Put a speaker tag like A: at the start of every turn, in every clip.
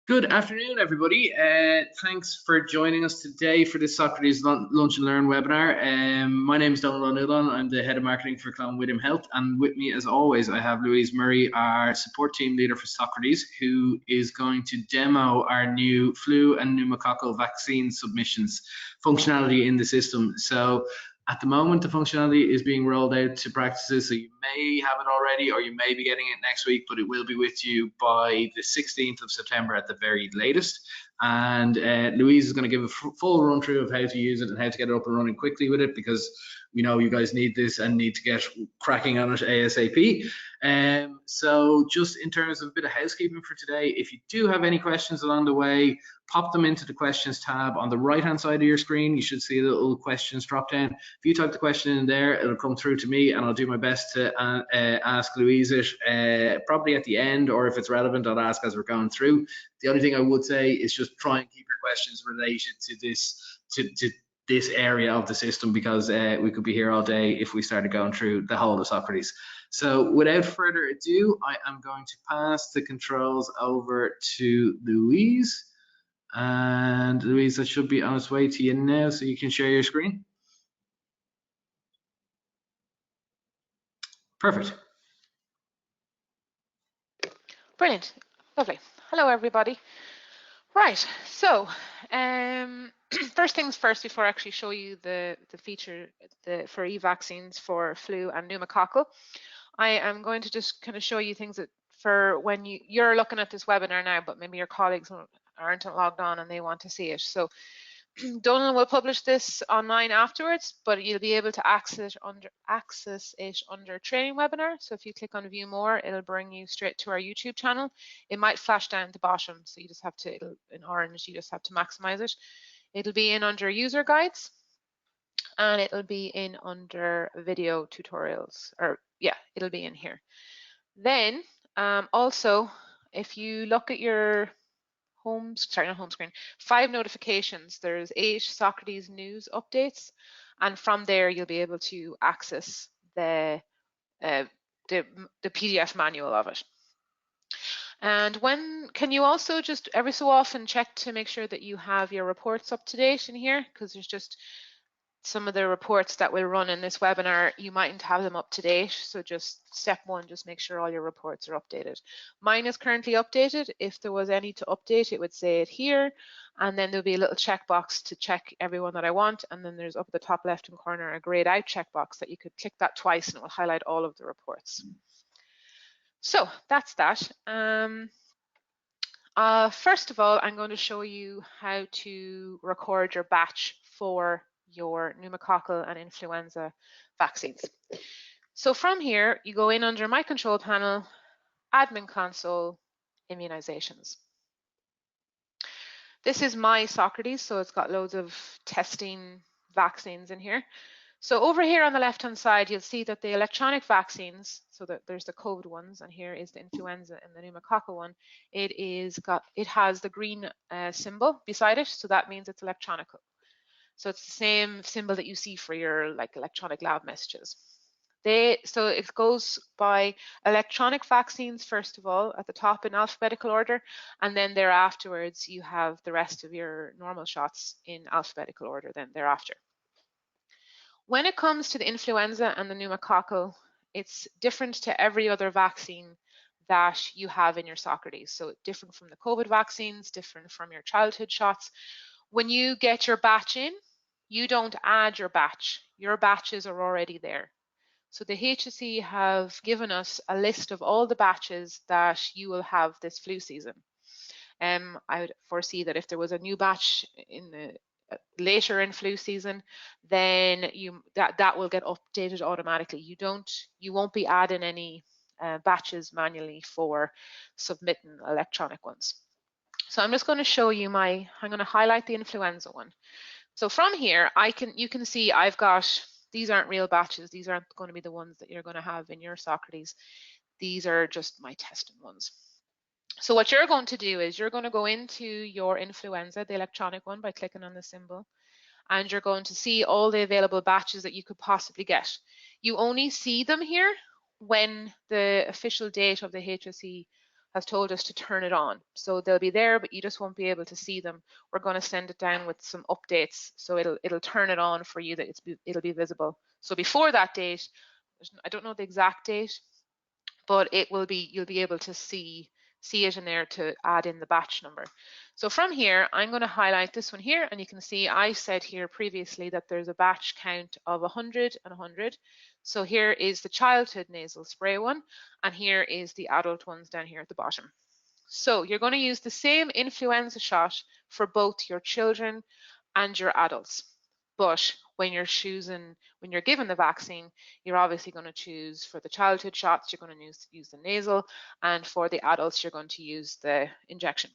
A: Good afternoon, everybody. Thanks for joining us today for this Socrates Lunch and Learn webinar. My name is Donald O'Neill. I'm the Head of Marketing for Clonwilliam Health, and with me, as always, I have Louise Murray, our support team leader for Socrates, who is going to demo our new flu and pneumococcal vaccine submissions functionality in the system. So at the moment, the functionality is being rolled out to practices, so you may have it already or you may be getting it next week, but it will be with you by the 16th of September at the very latest. And Louise is going to give a full run through of how to use it and how to get it up and running quickly with it, because we know you guys need this and need to get cracking on it ASAP. So just in terms of a bit of housekeeping for today, if you do have any questions along the way, pop them into the questions tab on the right hand side of your screen. You should see the little questions drop down. If you type the question in there, it'll come through to me and I'll do my best to ask Louise it probably at the end, or if it's relevant, I'll ask as we're going through. The only thing I would say is just try and keep your questions related to this area of the system, because we could be here all day if we started going through the whole of Socrates. So without further ado, I am going to pass the controls over to Louise. And Louise, that should be on its way to you now, so you can share your screen. Perfect.
B: Brilliant. Lovely. Hello, everybody. Right, so first things first, before I actually show you the feature for e-vaccines for flu and pneumococcal, I am going to just kind of show you things that for when you're looking at this webinar now, but maybe your colleagues aren't logged on and they want to see it. So Donald will publish this online afterwards, but you'll be able to access it under training webinar. So if you click on view more, it'll bring you straight to our YouTube channel. It might flash down at the bottom, so you just have to, in orange, you just have to maximize it. It'll be in under user guides, and it'll be in under video tutorials, or yeah, it'll be in here. Then also, if you look at your not home screen, 5 notifications. There's 8 Socrates news updates, and from there you'll be able to access the PDF manual of it. And can you also just every so often check to make sure that you have your reports up to date in here, because there's just some of the reports that will run in this webinar, you mightn't have them up to date. So just step 1, just make sure all your reports are updated. Mine is currently updated. If there was any to update, it would say it here. And then there'll be a little checkbox to check everyone that I want. And then there's up at the top left-hand corner a grayed out checkbox that you could click that twice and it will highlight all of the reports. So that's that. First of all, I'm going to show you how to record your batch for your pneumococcal and influenza vaccines. So from here, you go in under My Control Panel, Admin Console, Immunizations. This is my Socrates, so it's got loads of testing vaccines in here. So over here on the left-hand side, you'll see that the electronic vaccines, so that there's the COVID ones, and here is the influenza and the pneumococcal one. It has the green symbol beside it, so that means it's electronic. So it's the same symbol that you see for your electronic lab messages. So it goes by electronic vaccines first of all at the top in alphabetical order, and then thereafterwards you have the rest of your normal shots in alphabetical order then thereafter. When it comes to the influenza and the pneumococcal, it's different to every other vaccine that you have in your Socrates. So different from the COVID vaccines, different from your childhood shots. When you get your batch in, you don't add your batch. Your batches are already there. So the HSE have given us a list of all the batches that you will have this flu season. I would foresee that if there was a new batch in the later in flu season, then that will get updated automatically. You won't be adding any batches manually for submitting electronic ones. So I'm just going to show you I'm going to highlight the influenza one. So from here, you can see I've got, these aren't real batches. These aren't going to be the ones that you're going to have in your Socrates. These are just my testing ones. So what you're going to do is you're going to go into your influenza, the electronic one, by clicking on the symbol, and you're going to see all the available batches that you could possibly get. You only see them here when the official date of the HSE has told us to turn it on. So they'll be there, but you just won't be able to see them. We're going to send it down with some updates, so it'll turn it on for you, that it'll be visible. So before that date, I don't know the exact date, but it will be, you'll be able to see it in there to add in the batch number. So from here, I'm going to highlight this one here, and you can see I said here previously that there's a batch count of 100 and 100. So here is the childhood nasal spray one, and here is the adult ones down here at the bottom. So you're going to use the same influenza shot for both your children and your adults. But when you're given the vaccine, you're obviously going to choose, for the childhood shots, you're going to use the nasal, and for the adults, you're going to use the injection.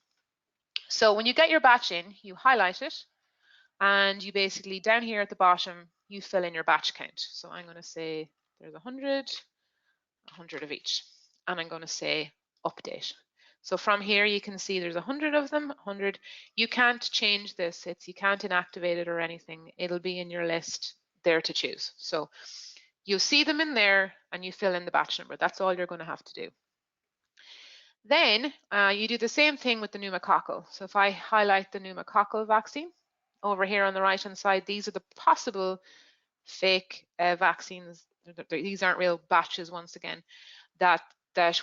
B: So when you get your batch in, you highlight it, and you basically, down here at the bottom, you fill in your batch count. So I'm going to say there's 100 of each, and I'm going to say update. So from here, you can see there's 100 of them, 100. You can't change this. You can't inactivate it or anything. It'll be in your list there to choose. So you see them in there, and you fill in the batch number. That's all you're going to have to do. Then you do the same thing with the pneumococcal. So if I highlight the pneumococcal vaccine, over here on the right-hand side, these are the possible fake vaccines. These aren't real batches, once again, that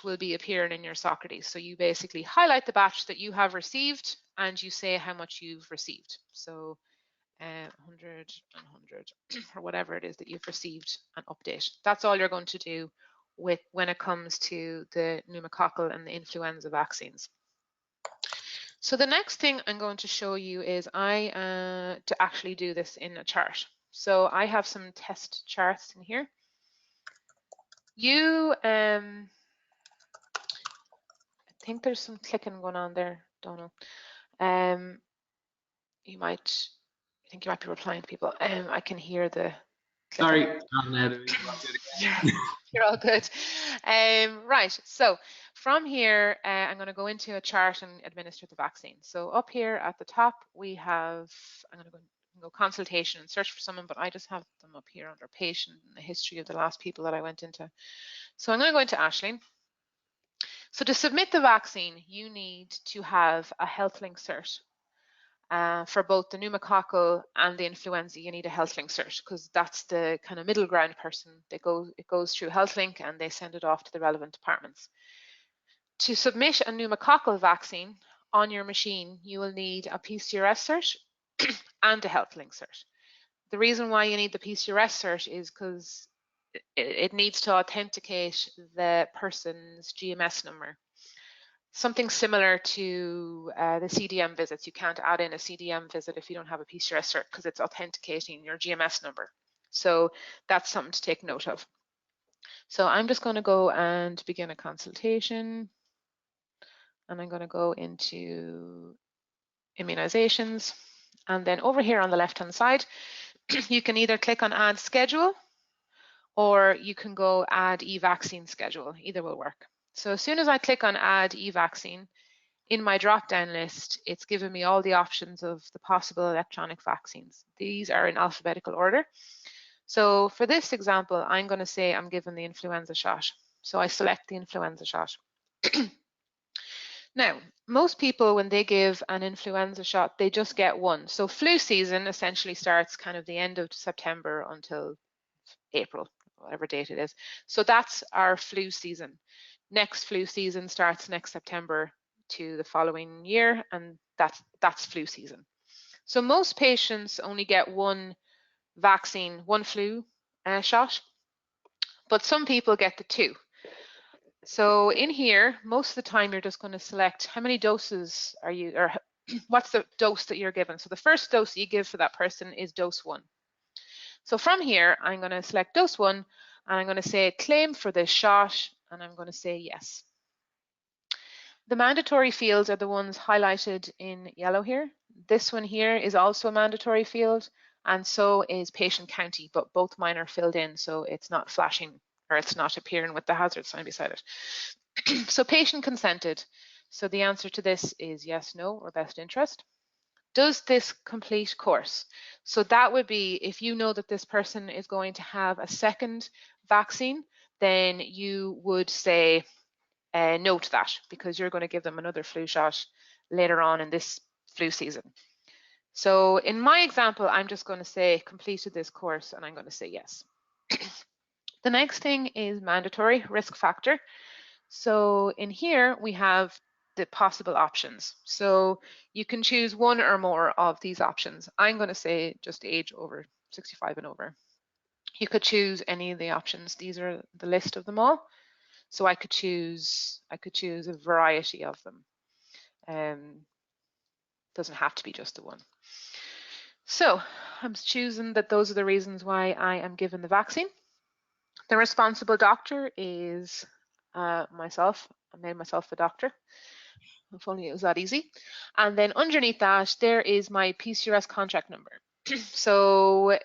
B: will be appearing in your Socrates. So you basically highlight the batch that you have received, and you say how much you've received. So 100 and 100, or whatever it is that you've received, and update. That's all you're going to do when it comes to the pneumococcal and the influenza vaccines. So the next thing I'm going to show you is to actually do this in a chart. So I have some test charts in here. I think there's some clicking going on there, Donald. I think you might be replying to people. I can hear the clicking.
A: Sorry.
B: You're all good. Right, so from here, I'm going to go into a chart and administer the vaccine. So up here at the top, we have, I'm going to go consultation and search for someone, but I just have them up here under patient and the history of the last people that I went into. So I'm going to go into Aisling. So to submit the vaccine, you need to have a HealthLink cert. For both the pneumococcal and the influenza, you need a HealthLink cert, because that's the kind of middle ground person. It goes through HealthLink, and they send it off to the relevant departments. To submit a pneumococcal vaccine on your machine, you will need a PCRS cert and a HealthLink cert. The reason why you need the PCRS cert is because it needs to authenticate the person's GMS number. Something similar to the CDM visits. You can't add in a CDM visit if you don't have a PCRS cert, because it's authenticating your GMS number. So that's something to take note of. So I'm just going to go and begin a consultation, and I'm going to go into immunizations, and then over here on the left-hand side, you can either click on Add Schedule, or you can go Add e-vaccine schedule. Either will work. So as soon as I click on Add e-vaccine, in my drop-down list, it's given me all the options of the possible electronic vaccines. These are in alphabetical order. So for this example, I'm going to say I'm given the influenza shot. So I select the influenza shot. Now, most people, when they give an influenza shot, they just get one. So flu season essentially starts kind of the end of September until April, whatever date it is. So that's our flu season. Next flu season starts next September to the following year, and that's flu season. So most patients only get one vaccine, one flu shot, but some people get the two. So in here, most of the time you're just going to select how many doses are you, or what's the dose that you're given. So the first dose that you give for that person is dose 1. So from here, I'm going to select dose 1, and I'm going to say claim for this shot, and I'm going to say yes. The mandatory fields are the ones highlighted in yellow here. This one here is also a mandatory field, and so is patient county, but both mine are filled in, so it's not flashing, or it's not appearing with the hazard sign beside it. So patient consented. So the answer to this is yes, no, or best interest. Does this complete course? So that would be, if you know that this person is going to have a second vaccine, then you would say note that, because you're going to give them another flu shot later on in this flu season. So in my example, I'm just going to say completed this course, and I'm going to say yes. The next thing is mandatory risk factor. So in here we have the possible options. So you can choose one or more of these options. I'm going to say just age over 65 and over. You could choose any of the options. These are the list of them all. So I could choose a variety of them. Doesn't have to be just the one. So I'm choosing that those are the reasons why I am given the vaccine. The responsible doctor is myself. I made myself a doctor. If only it was that easy. And then underneath that, there is my PCRS contract number. So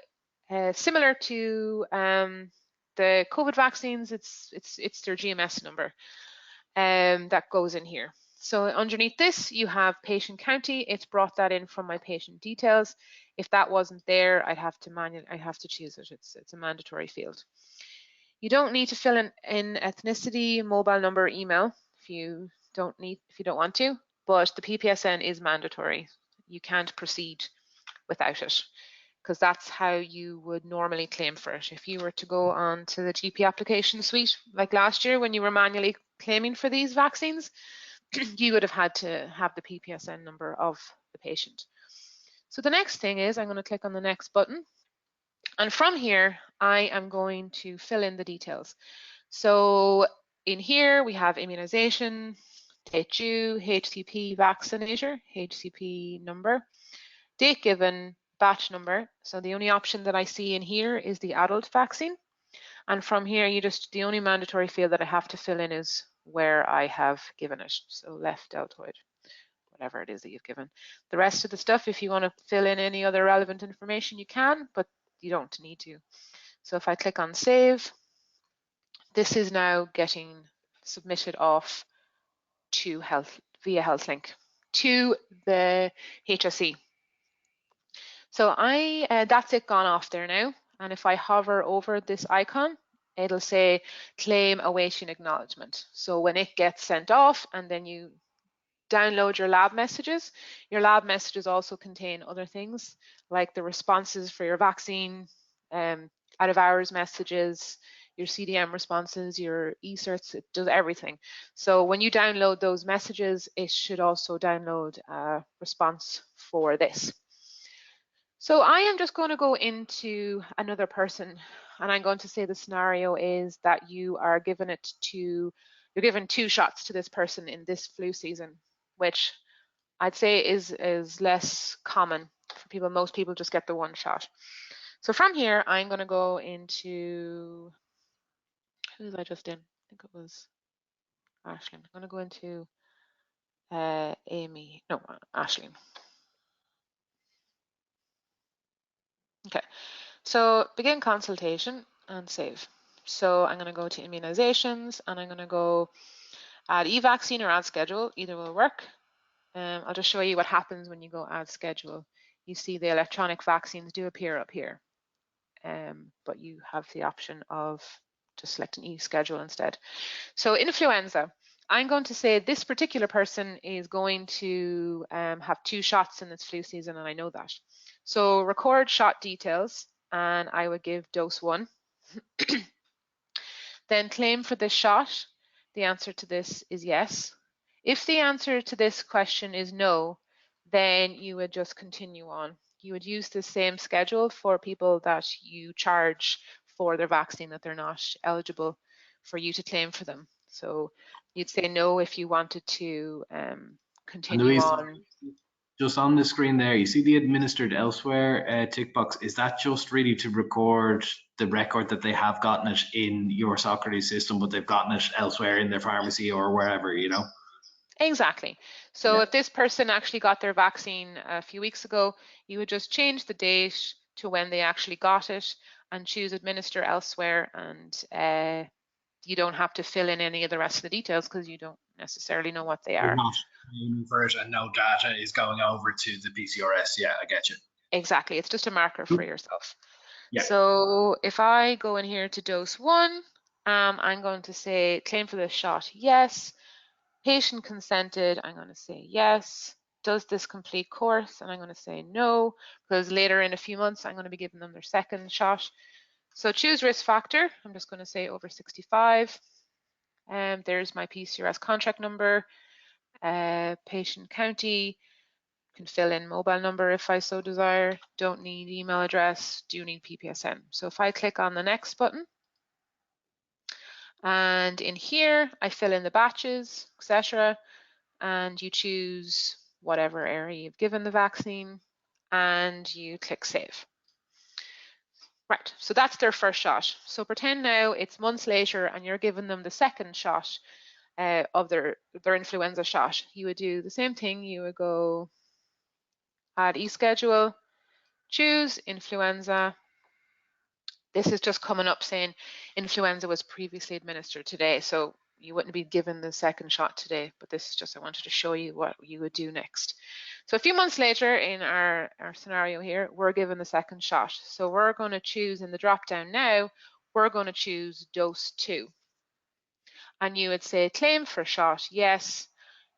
B: similar to the COVID vaccines, it's their GMS number that goes in here. So underneath this, you have patient county. It's brought that in from my patient details. If that wasn't there, I'd have to choose it. It's a mandatory field. You don't need to fill in ethnicity, mobile number, email if you don't want to, but the PPSN is mandatory. You can't proceed without it, because that's how you would normally claim for it. If you were to go on to the GP application suite, like last year when you were manually claiming for these vaccines, you would have had to have the PPSN number of the patient. So the next thing is I'm going to click on the next button. And from here, I am going to fill in the details. So in here, we have immunization, date due, HCP vaccinator, HCP number, date given, batch number. So the only option that I see in here is the adult vaccine. And from here, the only mandatory field that I have to fill in is where I have given it. So left deltoid, whatever it is that you've given. The rest of the stuff, if you want to fill in any other relevant information, you can, but you don't need to. So if I click on save, this is now getting submitted off to via HealthLink to the HSE. So that's it gone off there now. And if I hover over this icon, it'll say claim awaiting acknowledgement. So when it gets sent off and then you download your lab messages also contain other things like the responses for your vaccine, out of hours messages, your CDM responses, your eCerts, it does everything. So when you download those messages, it should also download a response for this. So I am just going to go into another person, and I'm going to say the scenario is that you're given 2 shots to this person in this flu season, which I'd say is less common for people. Most people just get the 1 shot. So from here, I'm going to go into, who was I just in? I think it was Ashlyn. I'm going to go into Ashlyn. Okay, so begin consultation and save. So I'm going to go to immunizations and I'm going to go add e-vaccine or add schedule. Either will work. I'll just show you what happens when you go add schedule. You see the electronic vaccines do appear up here, but you have the option of just selecting e-schedule instead. So influenza, I'm going to say this particular person is going to have 2 shots in this flu season, and I know that. So record shot details, and I would give dose 1. Then claim for this shot. The answer to this is yes. If the answer to this question is no, then you would just continue on. You would use the same schedule for people that you charge for their vaccine that they're not eligible for you to claim for them. So you'd say no if you wanted to continue on.
A: Just on the screen there, you see the administered elsewhere tick box. Is that just really to record the record that they have gotten it in your Socrates system, but they've gotten it elsewhere in their pharmacy or wherever, you know?
B: Exactly. So if this person actually got their vaccine a few weeks ago, you would just change the date to when they actually got it and choose administer elsewhere, and you don't have to fill in any of the rest of the details because you don't necessarily know what they are.
A: You're not aiming for it and no data is going over to the PCRS. Yeah, I get you.
B: Exactly. It's just a marker for yourself.
A: Yeah.
B: So if I go in here to dose 1, I'm going to say claim for this shot, yes. Patient consented, I'm going to say yes. Does this complete course? And I'm going to say no, because later in a few months, I'm going to be giving them their second shot. So choose risk factor. I'm just going to say over 65. And there's my PCRS contract number, patient county. Can fill in mobile number if I so desire. Don't need email address. Do need PPSN. So if I click on the next button, and in here I fill in the batches, etc., and you choose whatever area you've given the vaccine, and you click save. Right, so that's their first shot. So pretend now it's months later and you're giving them the second shot of their influenza shot. You would do the same thing. You would go add e-schedule, choose influenza. This is just coming up saying influenza was previously administered today, so you wouldn't be given the second shot today, but this is just, I wanted to show you what you would do next. So a few months later in our scenario here, we're given the second shot. So we're going to choose in the drop down now, we're going to choose dose 2. And you would say claim for shot, yes.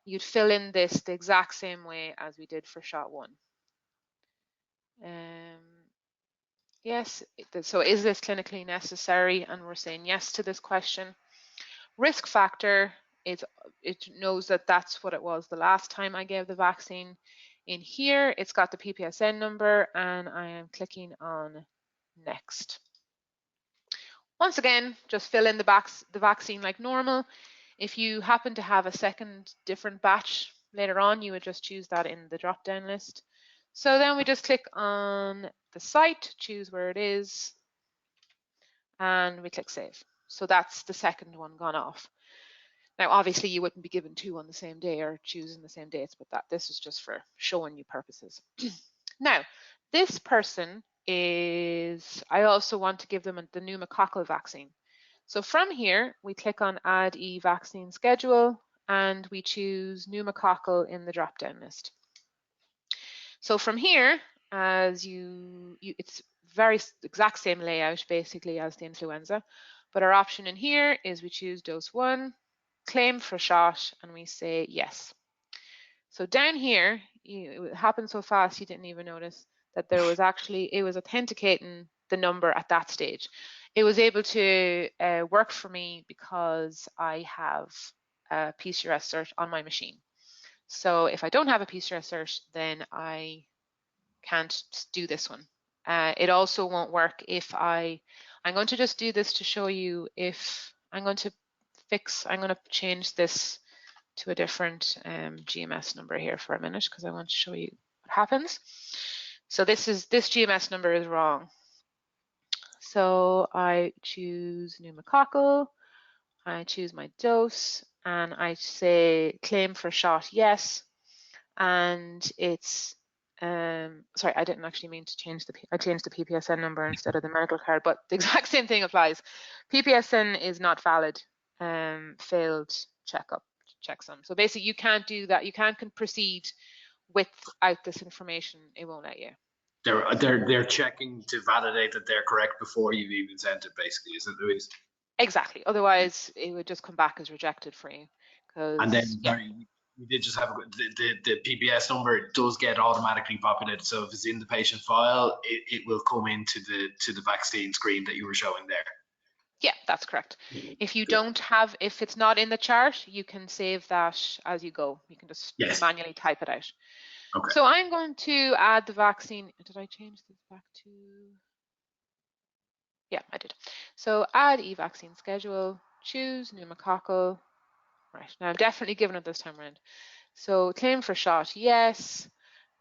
B: You'd fill in this the exact same way as we did for shot 1. Yes, so is this clinically necessary? And we're saying yes to this question. Risk factor, it knows that that's what it was the last time I gave the vaccine. In here, it's got the PPSN number, and I am clicking on next. Once again, just fill in the vaccine like normal. If you happen to have a second different batch later on, you would just choose that in the drop-down list. So then we just click on the site, choose where it is, and we click save. So that's the second one gone off. Now, obviously, you wouldn't be given 2 on the same day or choosing the same dates, but this is just for showing you purposes. Now, this person is, I also want to give them the pneumococcal vaccine. So from here, we click on Add e-Vaccine Schedule, and we choose pneumococcal in the drop-down list. So from here, as it's very exact same layout basically as the influenza, but our option in here is we choose dose 1, claim for shot, and we say yes. So down here, it happened so fast you didn't even notice that there was actually, it was authenticating the number at that stage. It was able to work for me because I have a PCRS cert on my machine. So if I don't have a PCRS cert, then I can't do this one. It also won't work if I'm going to just do this to show you if I'm going to change this to a different GMS number here for a minute because I want to show you what happens. So this GMS number is wrong. So I choose pneumococcal, I choose my dose, and I say claim for shot yes, and it's sorry, I didn't actually mean to change I changed the PPSN number instead of the medical card, but the exact same thing applies. PPSN is not valid, failed checksum. So basically you can't do that. You can't proceed without this information. It won't let you.
A: They're checking to validate that they're correct before you've even sent it, basically, is it, Louise?
B: Exactly. Otherwise, it would just come back as rejected for you.
A: And then, sorry, we did just have the PPS number does get automatically populated. So if it's in the patient file, it will come into the vaccine screen that you were showing there.
B: Yeah, that's correct. If you don't have, if it's not in the chart, you can save that as you go. You can just manually type it out. Okay. So I'm going to add the vaccine. Did I change this back to? Yeah, I did. So add e-vaccine schedule, choose pneumococcal. Right, now I'm definitely giving it this time around. So claim for shot, yes.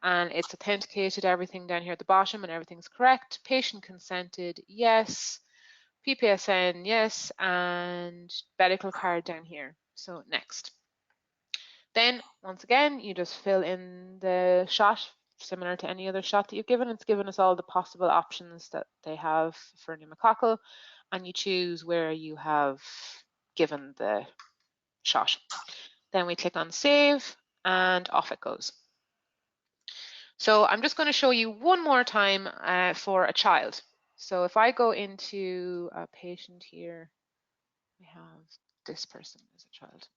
B: And it's authenticated everything down here at the bottom and everything's correct. Patient consented, yes. PPSN, yes. And medical card down here. So next. Then once again, you just fill in the shot similar to any other shot that you've given. It's given us all the possible options that they have for pneumococcal, and you choose where you have given the shot. Then we click on save and off it goes. So I'm just going to show you one more time for a child. So if I go into a patient here, we have this person as a child.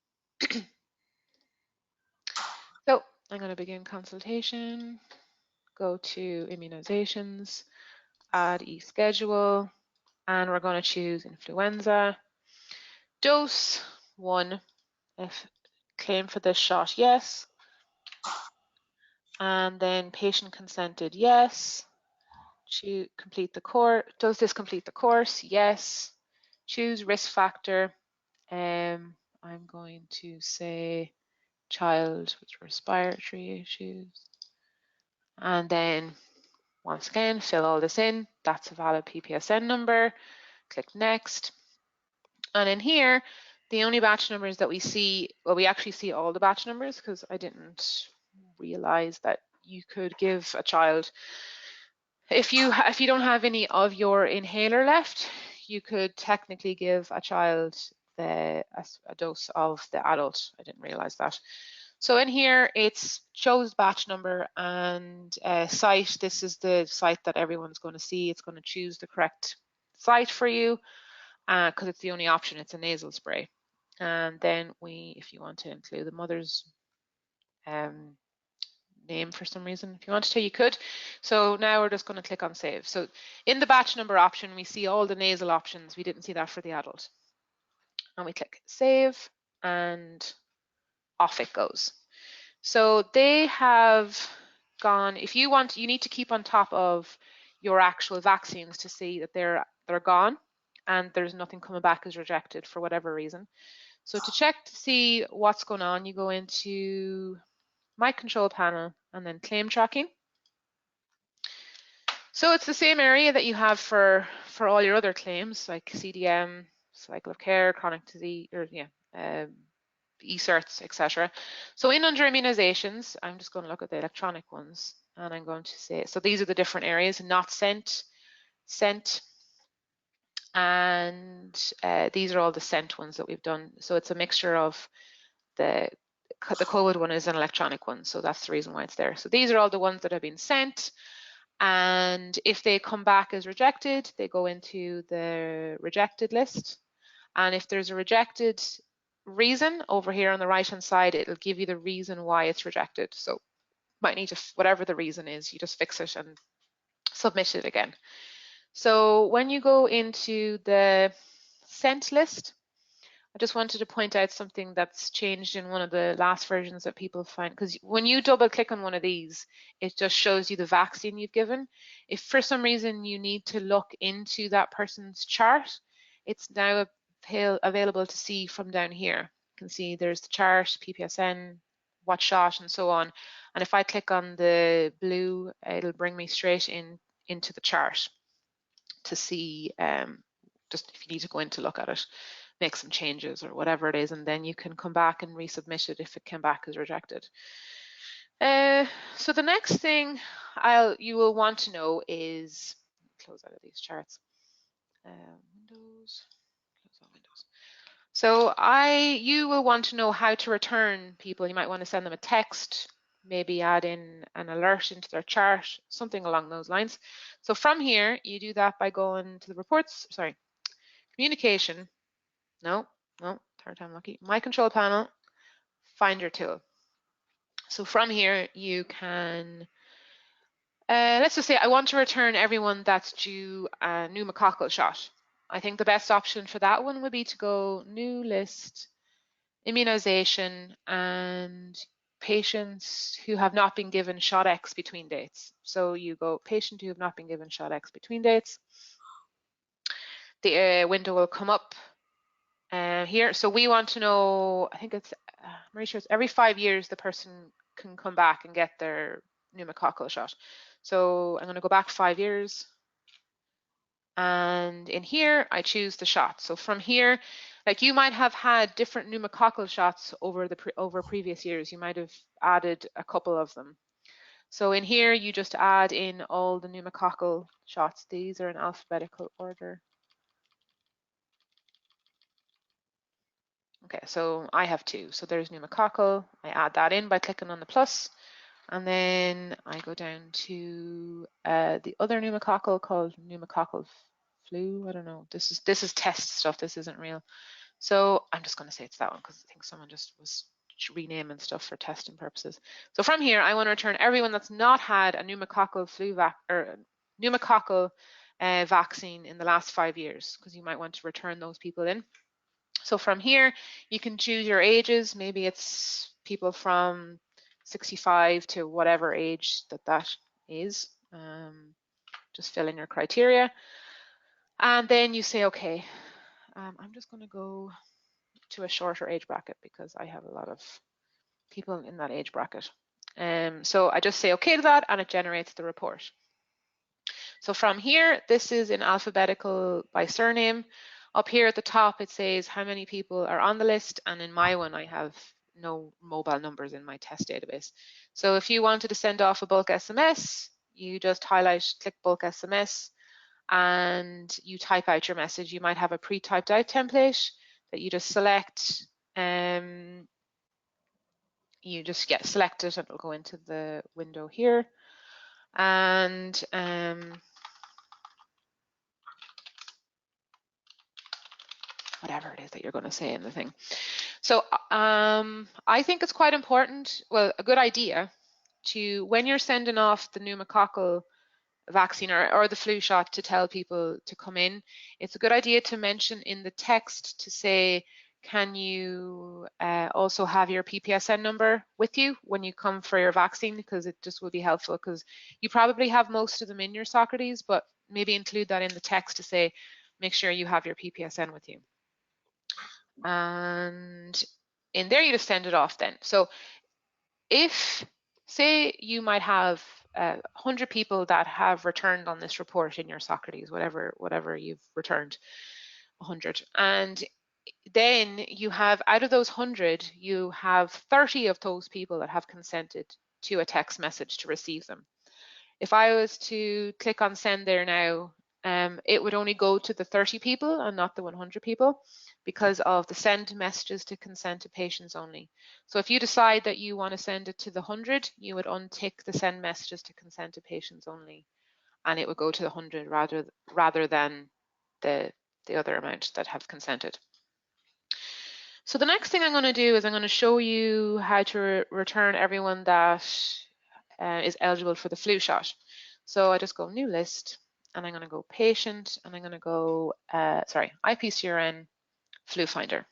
B: I'm going to begin consultation, go to immunizations, add e-schedule, and we're going to choose influenza. Dose 1, if claim for this shot, yes. And then patient consented, yes. Complete the course. Does this complete the course? Yes. Choose risk factor. I'm going to say child with respiratory issues. And then once again, fill all this in. That's a valid PPSN number. Click next. And in here, the only batch numbers that we see, well, we actually see all the batch numbers because I didn't realize that you could give a child, if you don't have any of your inhaler left, you could technically give a child a dose of the adult. I didn't realize that. So in here, it's shows batch number and site. This is the site that everyone's going to see. It's going to choose the correct site for you because it's the only option. It's a nasal spray. And then if you want to include the mother's name for some reason, if you wanted to, you could. So now we're just going to click on save. So in the batch number option, we see all the nasal options. We didn't see that for the adult. And we click save and off it goes. So they have gone, if you want, you need to keep on top of your actual vaccines to see that they're gone and there's nothing coming back as rejected for whatever reason. So to check to see what's going on, you go into My Control Panel and then Claim Tracking. So it's the same area that you have for all your other claims like CDM, cycle of care, chronic disease, or e-certs, etc. So in under immunizations, I'm just going to look at the electronic ones and I'm going to say, so these are the different areas, not sent, and these are all the sent ones that we've done. So it's a mixture of the COVID one is an electronic one, so that's the reason why it's there. So these are all the ones that have been sent, and if they come back as rejected, they go into the rejected list. And if there's a rejected reason over here on the right hand side, it'll give you the reason why it's rejected. So might need to, whatever the reason is, you just fix it and submit it again. So when you go into the sent list, I just wanted to point out something that's changed in one of the last versions that people find, because when you double click on one of these, it just shows you the vaccine you've given. If for some reason you need to look into that person's chart, it's now available to see from down here. You can see there's the chart, PPSN, what shot, and so on. And if I click on the blue, it'll bring me straight into the chart to see, just if you need to go in to look at it, make some changes or whatever it is, and then you can come back and resubmit it if it came back as rejected. So the next thing you will want to know is, close out of these charts, Windows, close out Windows. So you will want to know how to return people. You might want to send them a text, maybe add in an alert into their chart, something along those lines. So from here, you do that by going to the reports, sorry, communication, no, third time lucky, My Control Panel, find your tool. So from here, you can, let's just say I want to return everyone that's due a pneumococcal shot. I think the best option for that one would be to go new list, immunization, and patients who have not been given shot X between dates. So you go patient who have not been given shot X between dates. The window will come up here. So we want to know, I think it's, I'm pretty sure it's every 5 years the person can come back and get their pneumococcal shot. So I'm going to go back 5 years. And in here, I choose the shot. So from here, like you might have had different pneumococcal shots over previous years. You might have added a couple of them. So in here, you just add in all the pneumococcal shots. These are in alphabetical order. Okay, so I have 2. So there's pneumococcal. I add that in by clicking on the plus. And then I go down to the other pneumococcal called pneumococcal flu. I don't know. This is test stuff. This isn't real. So I'm just going to say it's that one because I think someone just was rename and stuff for testing purposes. So from here, I want to return everyone that's not had a pneumococcal pneumococcal vaccine in the last 5 years, because you might want to return those people in. So from here, you can choose your ages. Maybe it's people from 65 to whatever age that is. Just fill in your criteria. And then you say, okay, I'm just going to go to a shorter age bracket because I have a lot of people in that age bracket. So I just say okay to that, and it generates the report. So from here, this is in alphabetical by surname. Up here at the top, it says how many people are on the list, and in my one, I have no mobile numbers in my test database. So if you wanted to send off a bulk SMS, you just click bulk SMS, and you type out your message. You might have a pre-typed out template that you just select. You just select it, and it'll go into the window here. And whatever it is that you're going to say in the thing. So I think it's quite important, well, a good idea to, when you're sending off the pneumococcal vaccine or the flu shot to tell people to come in, it's a good idea to mention in the text to say, can you also have your PPS number with you when you come for your vaccine, because it just will be helpful, because you probably have most of them in your Socrates, but maybe include that in the text to say, make sure you have your PPSN with you. And in there, you just send it off then. So if, say you might have 100 people that have returned on this report in your Socrates, whatever you've returned, 100. And then you have, out of those 100, you have 30 of those people that have consented to a text message to receive them. If I was to click on send there now, it would only go to the 30 people and not the 100 people, because of the send messages to consent to patients only. So if you decide that you want to send it to the 100, you would untick the send messages to consent to patients only, and it would go to the 100 rather than the other amount that have consented. So the next thing I'm going to do is I'm going to show you how to return everyone that is eligible for the flu shot. So I just go new list, and I'm going to go patient, and I'm going to go, IPCRN flu finder.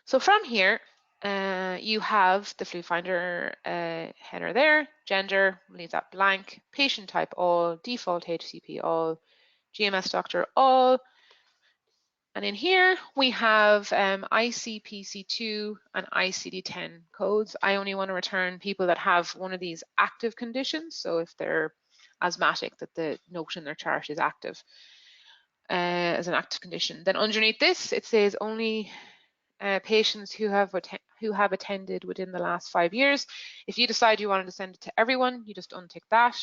B: So from here, you have the flu finder header there, gender, leave that blank, patient type all, default HCP all, GMS doctor all. And in here, we have ICPC2 and ICD-10 codes. I only want to return people that have one of these active conditions. So if they're asthmatic, that the note in their chart is active as an active condition. Then underneath this, it says only patients who have attended within the last 5 years. If you decide you wanted to send it to everyone, you just untick that.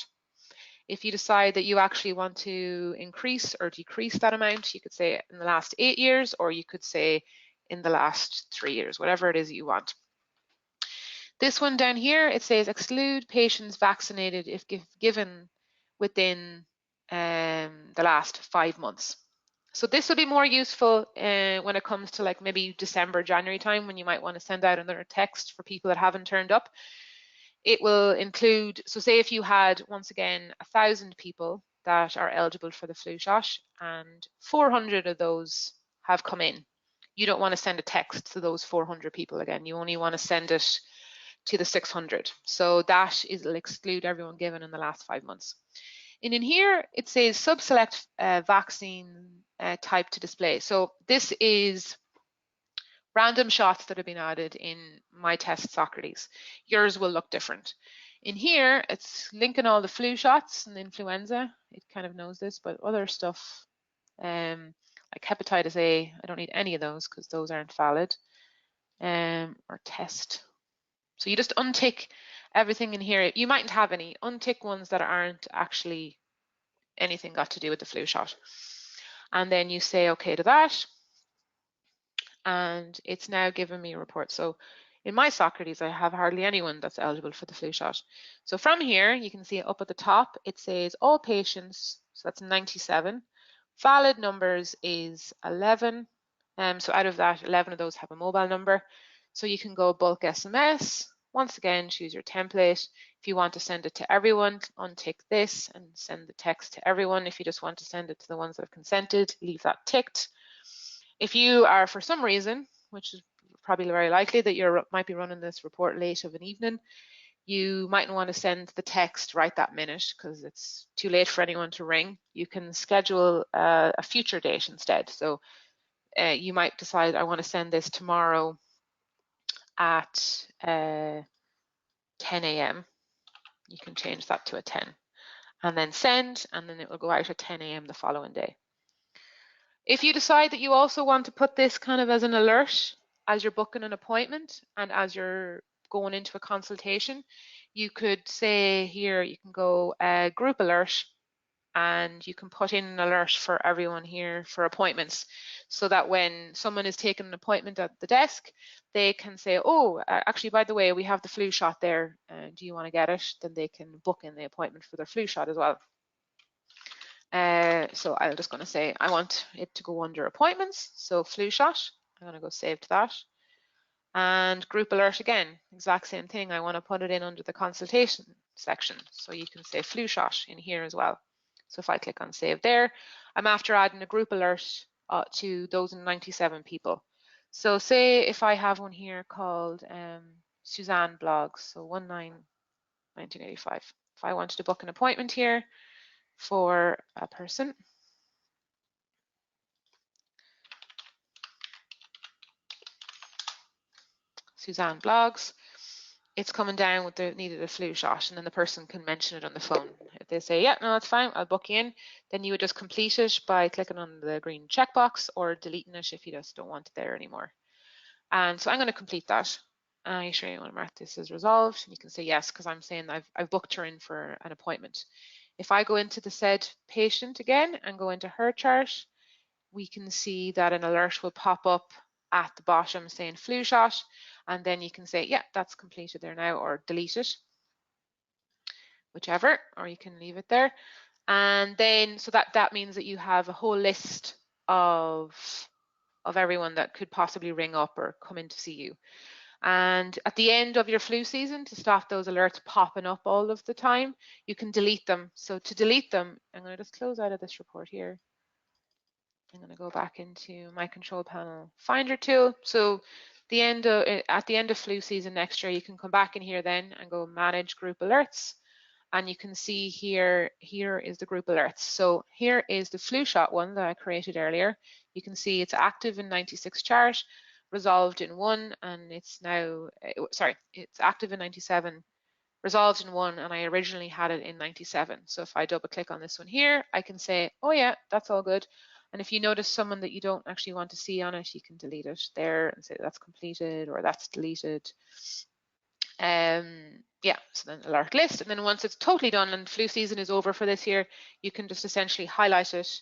B: If you decide that you actually want to increase or decrease that amount, you could say in the last 8 years, or you could say in the last 3 years, whatever it is that you want. This one down here, it says exclude patients vaccinated if given within the last 5 months. So this will be more useful when it comes to like maybe December, January time, when you might want to send out another text for people that haven't turned up. It will include, so say if you had, once again, 1,000 people that are eligible for the flu shot and 400 of those have come in. You don't want to send a text to those 400 people again. You only want to send it to the 600. So that will exclude everyone given in the last 5 months. And in here, it says subselect vaccine type to display. So this is random shots that have been added in my test Socrates. Yours will look different. In here, it's linking all the flu shots and influenza. It kind of knows this, but other stuff like hepatitis A, I don't need any of those because those aren't valid. Or test. So you just untick everything in here. You mightn't have any. Untick ones that aren't actually anything got to do with the flu shot. And then you say okay to that. And it's now given me a report. So in my Socrates, I have hardly anyone that's eligible for the flu shot. So from here, you can see up at the top, it says all patients, so that's 97. Valid numbers is 11. So out of that, 11 of those have a mobile number. So you can go bulk SMS. Once again, choose your template. If you want to send it to everyone, untick this and send the text to everyone. If you just want to send it to the ones that have consented, leave that ticked. If you are, for some reason, which is probably very likely that you might be running this report late of an evening, you mightn't want to send the text right that minute because it's too late for anyone to ring. You can schedule a future date instead. So you might decide, I want to send this tomorrow at 10 a.m. You can change that to a 10 and then send, and then it will go out at 10 a.m. the following day. If you decide that you also want to put this kind of as an alert as you're booking an appointment and as you're going into a consultation, you could say here, you can go group alert, and you can put in an alert for everyone here for appointments, so that when someone is taking an appointment at the desk, they can say, oh, actually, by the way, we have the flu shot there. Do you want to get it? Then they can book in the appointment for their flu shot as well. So I'm just going to say I want it to go under appointments. So flu shot, I'm going to go save to that. And group alert again, exact same thing. I want to put it in under the consultation section. So you can say flu shot in here as well. So if I click on save there, I'm after adding a group alert to those 97 people. So say if I have one here called Suzanne Blogs, so 1985. If I wanted to book an appointment here for a person, Suzanne Blogs, it's coming down with the needed a flu shot, and then the person can mention it on the phone. If they say, yeah, no, that's fine, I'll book you in, then you would just complete it by clicking on the green checkbox or deleting it if you just don't want it there anymore. And so I'm going to complete that. Are you sure you want to mark this as resolved? And you can say yes, because I'm saying I've booked her in for an appointment. If I go into the said patient again and go into her chart, we can see that an alert will pop up at the bottom saying flu shot, and then you can say, yeah, that's completed there now, or delete it, whichever, or you can leave it there. And then, so that means that you have a whole list of everyone that could possibly ring up or come in to see you. And at the end of your flu season, to stop those alerts popping up all of the time, you can delete them. So to delete them, I'm going to just close out of this report here. I'm going to go back into my control panel finder tool. So at the end of flu season next year, you can come back in here then and go manage group alerts. And you can see here is the group alerts. So here is the flu shot one that I created earlier. You can see it's active in 96 chart, resolved in 1, and it's now, it's active in 97, resolved in 1, and I originally had it in 97. So if I double click on this one here, I can say, oh yeah, that's all good. And if you notice someone that you don't actually want to see on it, you can delete it there and say that's completed or that's deleted. Yeah, so then alert list, and then once it's totally done and flu season is over for this year, you can just essentially highlight it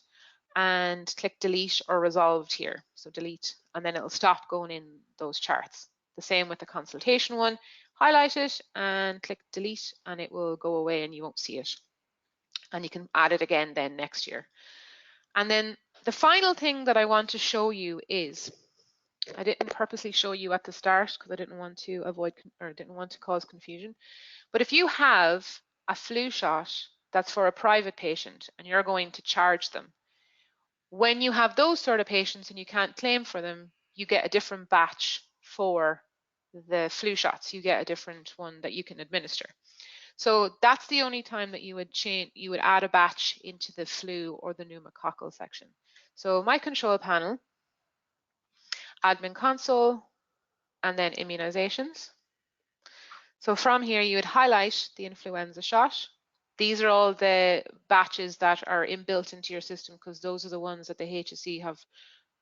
B: and click delete or resolved here. So delete, and then it'll stop going in those charts. The same with the consultation one, highlight it and click delete, and it will go away and you won't see it. And you can add it again then next year. And then the final thing that I want to show you is, I didn't purposely show you at the start because I didn't want to didn't want to cause confusion. But if you have a flu shot that's for a private patient and you're going to charge them, when you have those sort of patients and you can't claim for them, you get a different batch for the flu shots. You get a different one that you can administer. So that's the only time that you would add a batch into the flu or the pneumococcal section. So my control panel, admin console, and then immunizations. So from here, you would highlight the influenza shot. These are all the batches that are inbuilt into your system because those are the ones that the HSE have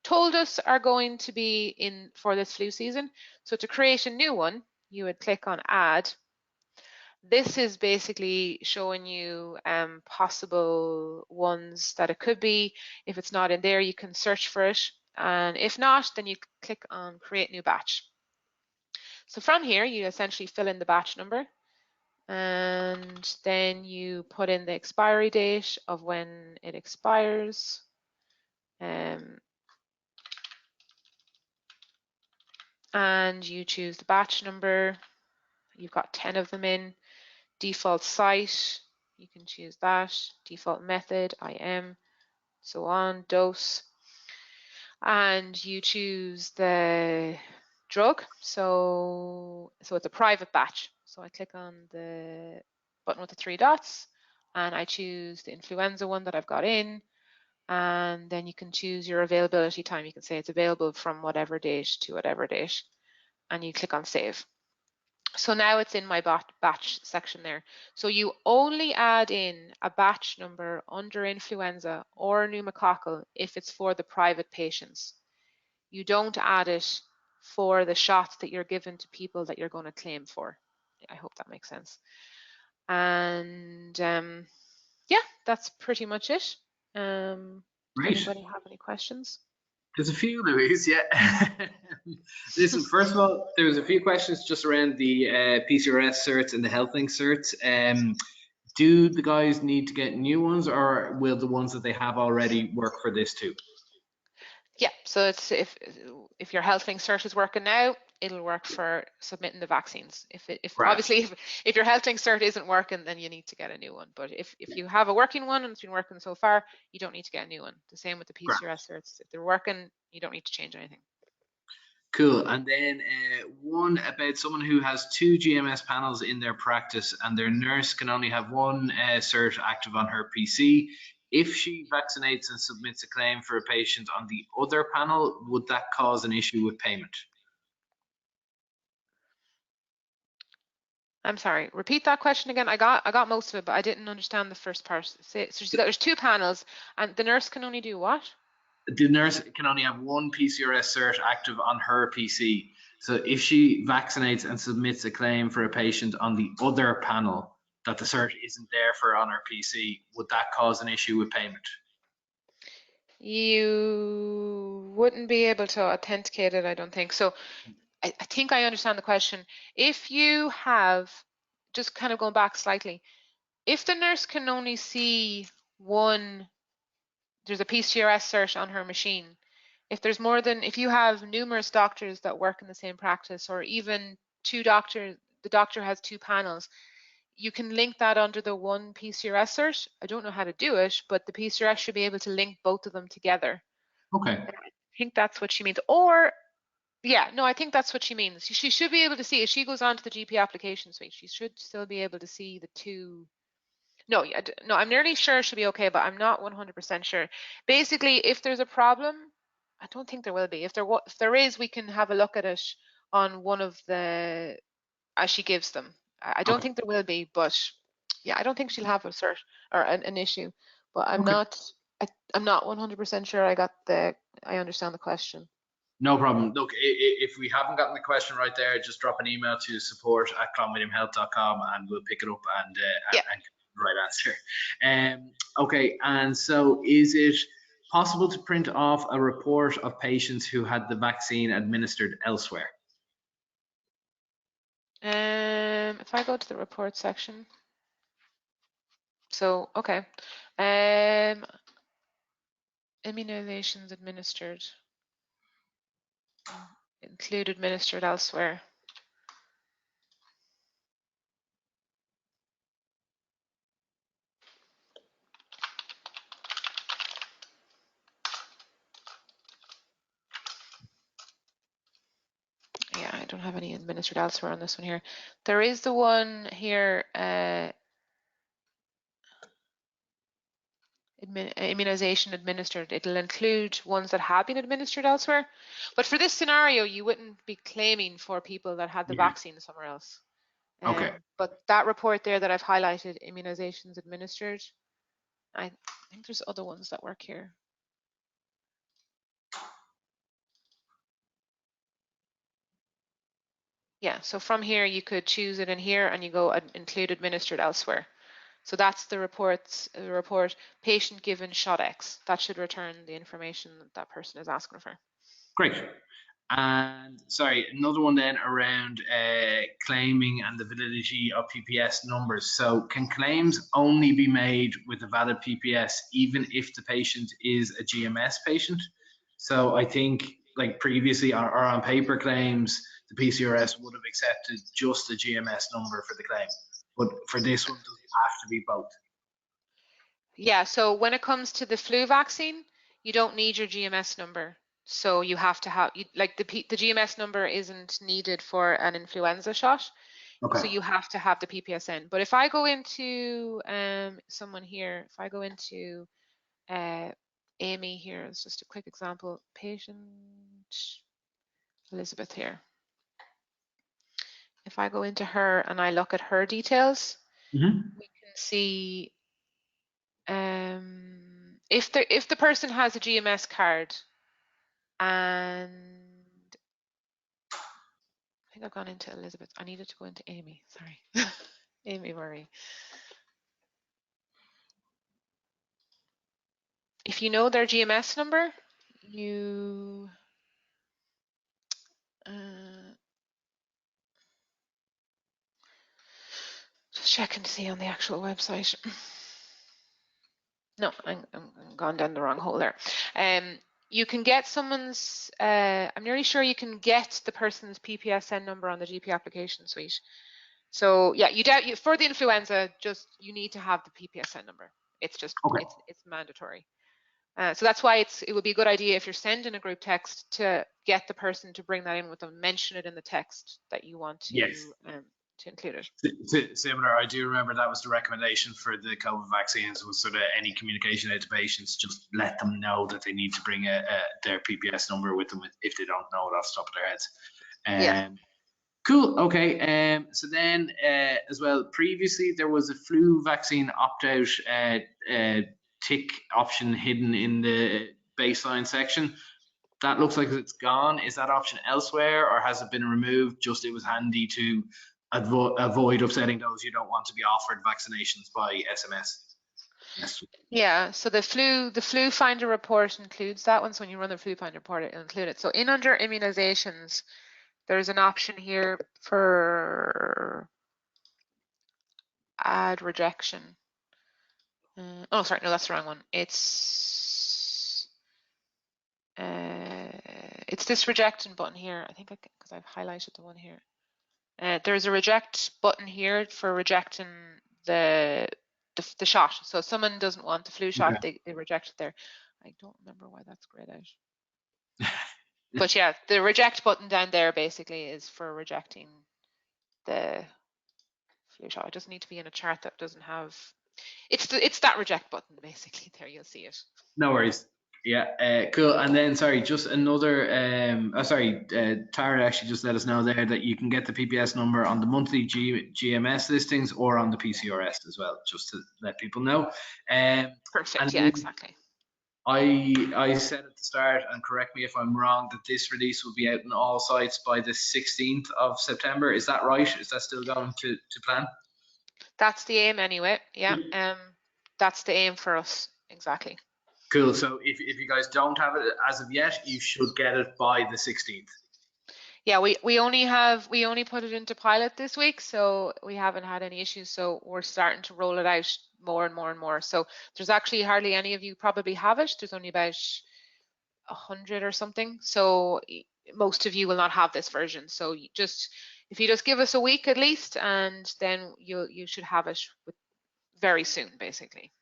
B: told us are going to be in for this flu season. So to create a new one, you would click on add. This is basically showing you possible ones that it could be. If it's not in there, you can search for it. And if not, then you click on create new batch. So from here, you essentially fill in the batch number, and then you put in the expiry date of when it expires. and you choose the batch number. You've got 10 of them in. Default site, you can choose that. Default method, IM, so on, dose. And you choose the drug. So it's a private batch. So I click on the button with the 3 dots and I choose the influenza one that I've got in. And then you can choose your availability time. You can say it's available from whatever date to whatever date. And you click on save. So now it's in my batch section there. So you only add in a batch number under influenza or pneumococcal if it's for the private patients. You don't add it for the shots that you're given to people that you're going to claim for. I hope that makes sense. And yeah, that's pretty much it. Anybody have any questions?
A: There's a few, Louise, yeah. Listen, first of all, there was a few questions just around the PCRS certs and the HealthLink certs. Do the guys need to get new ones, or will the ones that they have already work for this too?
B: Yeah, so it's if your HealthLink cert is working now, it'll work for submitting the vaccines. Obviously if your HealthLink cert isn't working, then you need to get a new one. But if you have a working one and it's been working so far, you don't need to get a new one. The same with the PCRS certs. If they're working, you don't need to change anything.
A: Cool. And then one about someone who has 2 GMS panels in their practice and their nurse can only have one cert active on her PC. If she vaccinates and submits a claim for a patient on the other panel, would that cause an issue with payment?
B: I'm sorry, repeat that question again. I got most of it, but I didn't understand the first part. So there's 2 panels and the nurse can only do what?
A: The nurse can only have one PCRS cert active on her PC. So if she vaccinates and submits a claim for a patient on the other panel that the cert isn't there for on her PC, would that cause an issue with payment?
B: You wouldn't be able to authenticate it, I don't think. So I think I understand the question. If you have, just kind of going back slightly, if the nurse can only see one, there's a PCRS cert on her machine. If you have numerous doctors that work in the same practice, or even 2 doctors, the doctor has 2 panels, you can link that under the one PCRS cert. I don't know how to do it, but the PCRS should be able to link both of them together.
A: Okay.
B: I think that's what she means. Or yeah, no, I think that's what she means. She should be able to see, if she goes on to the GP application suite, she should still be able to see the 2. No, I'm nearly sure it should be okay, but I'm not 100% sure. Basically, if there's a problem, I don't think there will be. If there is, we can have a look at it on one of the, as she gives them. I don't think there will be, but yeah, I don't think she'll have a cert or an issue. But I'm not 100% sure I understand the question.
A: No problem. Look, if we haven't gotten the question right there, just drop an email to support@clonwilliamhealth.com and we'll pick it up and the right answer. Okay, and so is it possible to print off a report of patients who had the vaccine administered elsewhere?
B: If I go to the report section, so okay, immunizations administered, include administered elsewhere. Yeah, I don't have any administered elsewhere on this one here. There is the one here, immunization administered. It'll include ones that have been administered elsewhere. But for this scenario, you wouldn't be claiming for people that had the vaccine somewhere else.
A: Okay.
B: But that report there that I've highlighted, immunizations administered, I think there's other ones that work here. Yeah, so from here you could choose it in here and you go include administered elsewhere. So that's the report patient given shot X. That should return the information that person is asking for.
A: Great. And sorry, another one then around claiming and the validity of PPS numbers. So can claims only be made with a valid PPS even if the patient is a GMS patient? So I think like previously or on paper claims, the PCRS would have accepted just the GMS number for the claim, but for this one, does it have to be both?
B: Yeah, so when it comes to the flu vaccine, you don't need your GMS number. So you have to have, like the GMS number isn't needed for an influenza shot.
A: Okay.
B: So you have to have the PPSN. But if I go into someone here, if I go into Amy here, it's just a quick example, patient Elizabeth here. If I go into her and I look at her details, we can see if the person has a GMS card, and I think I've gone into Elizabeth. I needed to go into Amy. Sorry, Amy Murray. If you know their GMS number, you just checking to see on the actual website. No, I'm gone down the wrong hole there. You can get someone's, I'm nearly sure you can get the person's PPSN number on the GP application suite. So yeah, for the influenza, just you need to have the PPSN number. It's just, okay. It's mandatory. So that's why it would be a good idea if you're sending a group text to get the person to bring that in with them, mention it in the text that you want to, yes. To include it.
A: Similar, I do remember that was the recommendation for the COVID vaccines, was sort of any communication out to patients, just let them know that they need to bring their PPS number with them if they don't know it off the top of their heads.
B: Yeah.
A: Cool. Okay. So then, as well, previously there was a flu vaccine opt-out tick option hidden in the baseline section. That looks like it's gone. Is that option elsewhere, or has it been removed? Just it was handy to avoid upsetting those you don't want to be offered vaccinations by SMS. Yes.
B: Yeah. So the flu finder report includes that one. So when you run the flu finder report, it'll include it. So in under immunizations, there's an option here for add rejection. Oh, sorry, no, that's the wrong one. It's this rejection button here. I think because I've highlighted the one here. There's a reject button here for rejecting the shot. So if someone doesn't want the flu shot, okay. they reject it there. I don't remember why that's grayed out. But yeah, the reject button down there basically is for rejecting the flu shot. It doesn't need to be in a chart that doesn't have. It's that reject button basically. There you'll see it.
A: No worries. Yeah, cool. And then, sorry, just another, Tara actually just let us know there that you can get the PPS number on the monthly GMS listings or on the PCRS as well, just to let people know.
B: Perfect, yeah, exactly.
A: I said at the start, and correct me if I'm wrong, that this release will be out in all sites by the 16th of September. Is that right? Is that still going to plan?
B: That's the aim anyway, yeah. That's the aim for us, exactly.
A: Cool. So if you guys don't have it as of yet, you should get it by the 16th.
B: Yeah, we only put it into pilot this week, so we haven't had any issues. So we're starting to roll it out more and more and more. So there's actually hardly any of you probably have it. There's only about 100 or something. So most of you will not have this version. So if you just give us a week at least, and then you should have it very soon, basically.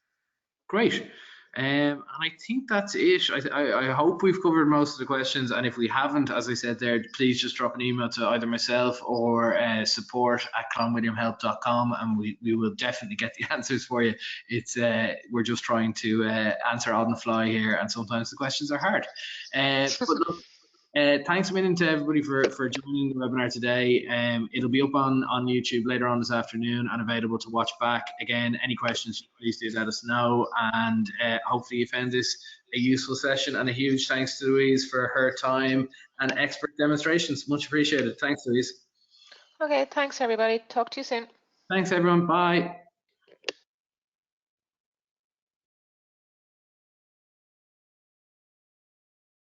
A: Great. And I think that's it. I hope we've covered most of the questions, and if we haven't, as I said there, please just drop an email to either myself or support@clonwilliamhealth.com, and we will definitely get the answers for you. It's we're just trying to answer on the fly here, and sometimes the questions are hard. But look, thanks a million to everybody for joining the webinar today. It'll be up on YouTube later on this afternoon and available to watch back. Again, any questions, please do let us know. And hopefully you found this a useful session. And a huge thanks to Louise for her time and expert demonstrations. Much appreciated. Thanks, Louise.
B: Okay, thanks everybody. Talk to you soon.
A: Thanks everyone. Bye.